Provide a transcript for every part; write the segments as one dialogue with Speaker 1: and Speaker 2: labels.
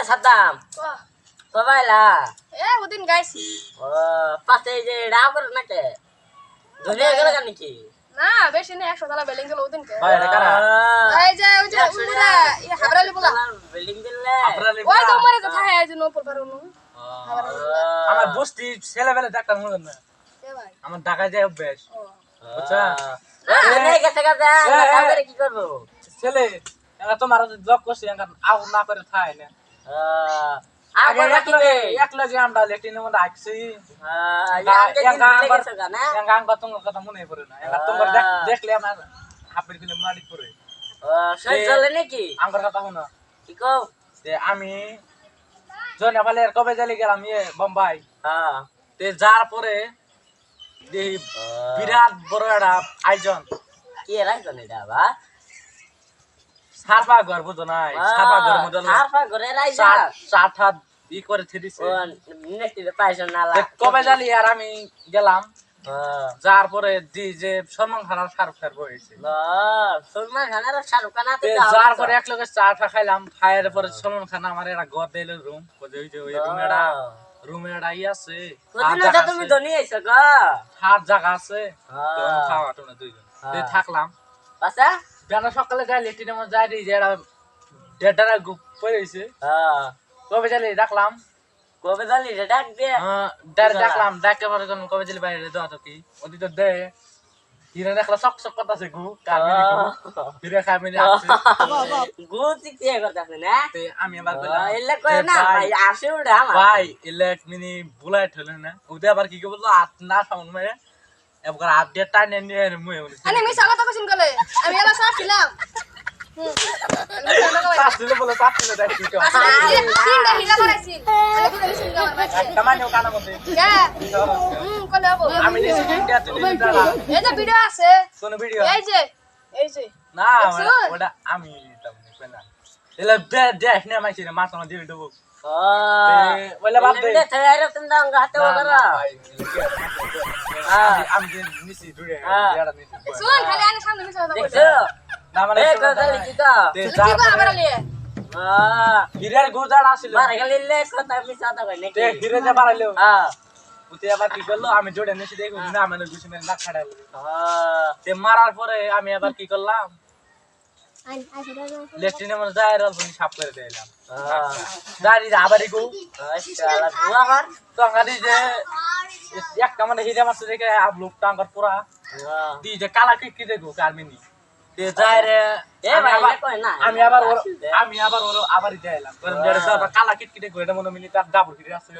Speaker 1: সাদ্দাম কবাইলা
Speaker 2: ওদিন গাইছি
Speaker 1: পাশে যে রাও করে নাকি ধরে গেল নাকি
Speaker 2: না বেশি না 100 তলা বিল্ডিং দিল ওদিন কে
Speaker 3: ভাই এটা কারা
Speaker 2: এই যে ওই যে উমরা ই হাবরালি বলা
Speaker 1: বিল্ডিং দিলে
Speaker 3: আপনারা
Speaker 2: ওই তো মরে কথা হয় যে উপর পারুন
Speaker 3: আমার বস্তি ছেলেবেলা ডাক্তার মনে না
Speaker 2: এ ভাই
Speaker 3: আমার ঢাকায় যায় অভ্যাস বুঝছা
Speaker 1: না গেছে গেছে কামরে কি করব
Speaker 3: ছেলে এরা তোমার জব করছি আউ না করে থাই না আগে এক লগে আমরা লেটিনের মধ্যে আইছি গান তোমার কথা মনে পড়ে না এবার তোমার দেখলে আমার হাফের কিলো মারি পড়ে
Speaker 1: সেই চলে নাকি
Speaker 3: আমার কথা শোনো
Speaker 1: কি কও
Speaker 3: যে আমি জয়নাপালের কবে জালি গেলাম বোম্বাই
Speaker 1: হ্যাঁ
Speaker 3: তে যার পরে বিরাট বড় একটা আয়োজন
Speaker 1: কি রাখছেন এটা বা
Speaker 3: সারপা ঘর বুঝো নাই সারপা ঘর মধ্যে
Speaker 1: সারপা ঘরে রাইছা
Speaker 3: চাট হাত ই করে দিছে
Speaker 1: ও নেটিতে পাইছো না
Speaker 3: কবে জালি আর আমি গেলাম যার পরে যে সলমান খানের শাহরুখ খান হয়েছে
Speaker 1: সলমান খানের শাহরুখ খান
Speaker 3: যার পরে এক লগে চাটা খাইলাম খাইয়ের পরে সলমান খান আমার একটা ঘর দিল রুম ওই রুমে একটা ই আছে
Speaker 1: তুমি ধনী আইছো গো
Speaker 3: হাত জায়গা আছে খাওয়া টোনা দুইজন থাকলাম
Speaker 1: আচ্ছা
Speaker 3: কেন সকালে যাই লেটিনের মধ্যে যাই যে একটা ডেডারা গ্রুপ পড়েছে কবে জালি রাখলাম
Speaker 1: কবে জানি রে ডাক দে
Speaker 3: ডাকলাম ডাকে পরে যখন কবে জালি বাইরে দেওয়া তো কি ওদি তো দে হিরে দেখলা সক সক করতেছে গু কামিনি গু হিরে কামিনি আছে
Speaker 1: গু চিকিয়ে করতেছে না
Speaker 3: তে আমি আবার কইলাম
Speaker 1: এলে কই না ভাই আসে উড়া আমার
Speaker 3: ভাই এলে মিনি বুলাইট হলো না ওদে আবার কি বললো আট না সাউন্ড মেরে এবার আট দিয়ে টাইনে নিয়ে মুয়ে
Speaker 2: আমি মিছা কথা কইছিন গলে আমি এলা সাফ ছিলাম
Speaker 3: তাসলে বলে তাসলে দেখ কি কর
Speaker 2: তিনটা হিলা করাইছি আমি বুঝলি শুন আমার ভাই
Speaker 3: কামানিও কানা মতে
Speaker 2: কে কলে হবো
Speaker 3: আমি নিছি তিনটা তুই দাঁড়া
Speaker 2: এই যে ভিডিও আছে
Speaker 3: কোন ভিডিও
Speaker 2: এই যে
Speaker 3: না ওটা আমি তেমনি কইনা এলা দেখ না মাইছি না মাছ আমার দিয়ে দেবো ওইলা বাদ দে
Speaker 1: তৈরি তুমি দাও হাতে ওগরা
Speaker 3: আমি যে নিছি দূরে যারা নিছি
Speaker 2: শুন খালি আনে সামনে মিছা কথা কইছ
Speaker 1: দেখছো
Speaker 3: না মানে
Speaker 1: এই কথা লিখি তো
Speaker 3: তে
Speaker 2: কি কো আবার লিয়ে
Speaker 3: হিরের গুজাড় আসিল
Speaker 1: মার গেলে লে কথা মিছা কথা কই নাকি
Speaker 3: তে হিরে যা বাড়াইলো
Speaker 1: হ্যাঁ
Speaker 3: উতে আবার কি করলো আমি জোড়ে নিছি দেখো না মানে গুছি মেরে না খাড়াইলো তে মারার পরে আমি আবার কি করলাম লেফটিনের মধ্যে যাই রলফনি সাফ করে দিলাম দাঁড়ি আবারই গো
Speaker 1: শালা বুয়া মার
Speaker 3: তো আঙ্গারি যে একটা মানে হিরে মাছ দেখে আপলোক টাঙ্গার পুরা দি যে কালা কি দেখো কারমিনি তে যাই রে
Speaker 1: এ ভাই কই না
Speaker 3: আমি আবার ওর আবারই যাইলাম কারণ যেটা সব কালা কিট দেখো এটা মনে মিনি তার ডাবল হিরে আছে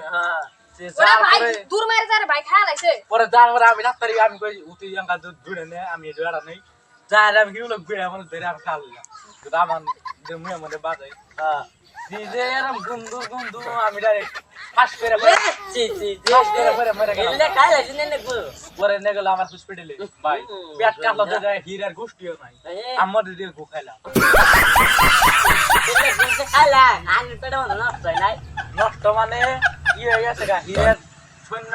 Speaker 3: তে
Speaker 2: ওরে
Speaker 3: যার
Speaker 2: ভাই
Speaker 3: পরে
Speaker 2: দূর মারে যারে ভাই খায়া লাইছে
Speaker 3: পরে যার পরে আমি রাস্তায় আমি কই উঠি আঙ্গা জুড়ে নে আমি জোড়া নেই যাই আমি কি লোক বিড়া মানে ধরে আমি খাইলাম কিন্তু আমার যে মুয়ে মধ্যে বাজাই দিজে এরম গুন্দু আমি ডাইরেক্ট ফাস্ট করে
Speaker 1: এলে কাই লাগছে না নেকু
Speaker 3: পরে নে গেল আমার হসপিটালে ভাই পেট কাটলো তো যায় হিরার গোষ্ঠীও নাই আমার দিয়ে গো খাইলাম
Speaker 1: এলে গুনতে খালা আনি পেড়ো না নষ্ট নাই
Speaker 3: নষ্ট মানে কি হয়ে গেছে গা হিরার শূন্য